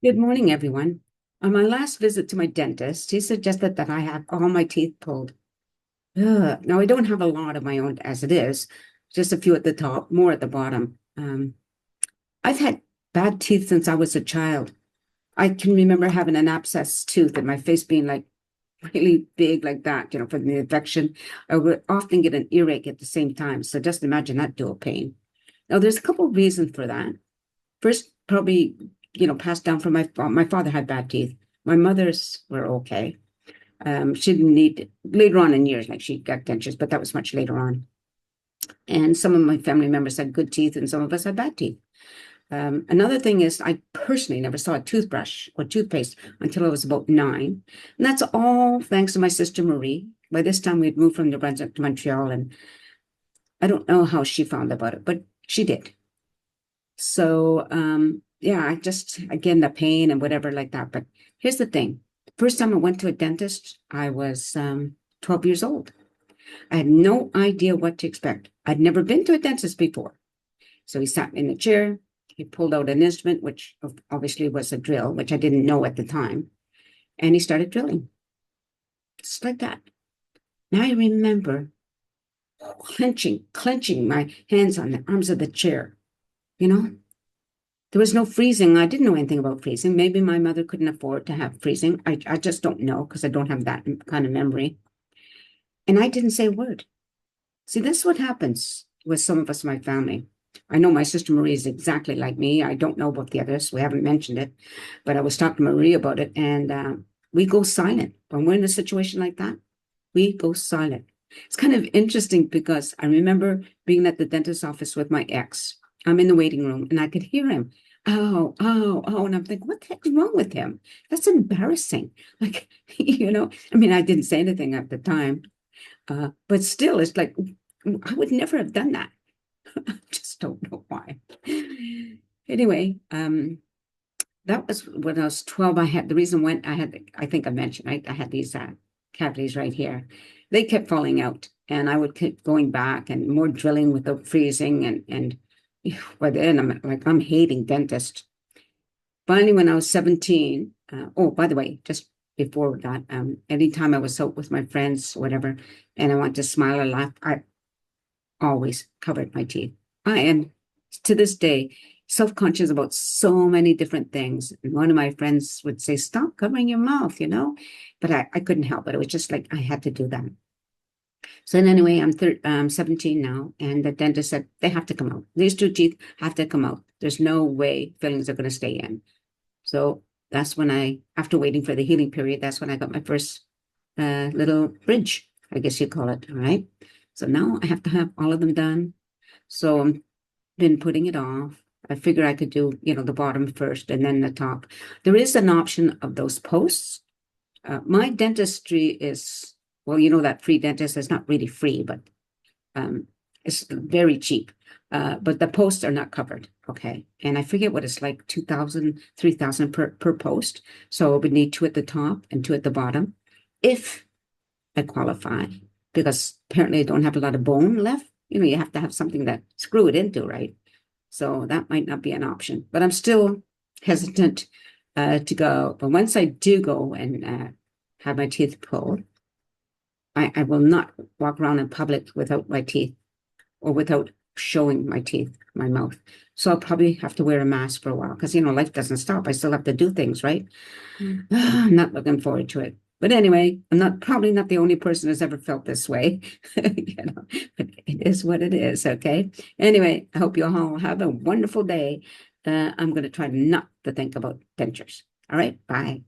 Good morning, everyone. On my last visit to my dentist, he suggested that I have all my teeth pulled. Ugh. Now, I don't have a lot of my own as it is, just a few at the top, more at the bottom. I've had bad teeth since I was a child. I can remember having an abscess tooth and my face being like really big like that, from the infection. I would often get an earache at the same time. So just imagine that dual pain. Now, there's a couple of reasons for that. First, probably, passed down from my father had bad teeth. My mother's were okay. She didn't need later on in years, like she got dentures, but that was much later on. And some of my family members had good teeth, and some of us had bad teeth. Another thing is, I personally never saw a toothbrush or toothpaste until I was about 9, and that's all thanks to my sister Marie. By this time, we had moved from New Brunswick to Montreal, and I don't know how she found about it, but she did. So, yeah, I just, again, the pain and whatever like that. But here's the thing. First time I went to a dentist, I was 12 years old. I had no idea what to expect. I'd never been to a dentist before. So he sat in a chair. He pulled out an instrument, which obviously was a drill, which I didn't know at the time. And he started drilling, just like that. Now I remember clenching my hands on the arms of the chair, you know? There was no freezing. I didn't know anything about freezing. Maybe my mother couldn't afford to have freezing. I just don't know because I don't have that kind of memory. And I didn't say a word. See, this is what happens with some of us in my family. I know my sister Marie is exactly like me. I don't know about the others. We haven't mentioned it, but I was talking to Marie about it, and we go silent. When we're in a situation like that, we go silent. It's kind of interesting because I remember being at the dentist's office with my ex. I'm in the waiting room and I could hear him. Oh, oh, oh. And I'm thinking, what the heck is wrong with him? That's embarrassing. Like, I mean, I didn't say anything at the time, but still, it's like, I would never have done that. I just don't know why. Anyway, that was when I was 12. I had the reason when I had, I think I mentioned, I had these cavities right here. They kept falling out, and I would keep going back and more drilling without freezing. And by then, I'm hating dentists. Finally, when I was 17, oh, by the way, just before that, anytime I was out with my friends, whatever, and I want to smile or laugh, I always covered my teeth. I am, to this day, self-conscious about so many different things. And one of my friends would say, stop covering your mouth, but I couldn't help it. It was just like I had to do that. So then anyway, I'm 17 now, and the dentist said they have to come out. These two teeth have to come out. There's no way fillings are going to stay in. So that's when after waiting for the healing period, that's when I got my first little bridge, I guess you call it. All right. So now I have to have all of them done. So I've been putting it off. I figure I could do, the bottom first and then the top. There is an option of those posts. My dentistry is, well, that free dentist is not really free, but it's very cheap. But the posts are not covered. Okay. And I forget what it's like, 2,000, 3,000 per post. So I would need two at the top and two at the bottom if I qualify, because apparently I don't have a lot of bone left. You have to have something that screw it into, right? So that might not be an option, but I'm still hesitant to go. But once I do go and have my teeth pulled, I will not walk around in public without my teeth or without showing my teeth, my mouth. So I'll probably have to wear a mask for a while because, life doesn't stop. I still have to do things, right? I'm not looking forward to it. But anyway, I'm probably not the only person who's ever felt this way, but it is what it is. Okay. Anyway, I hope you all have a wonderful day. I'm going to try not to think about dentures. All right. Bye.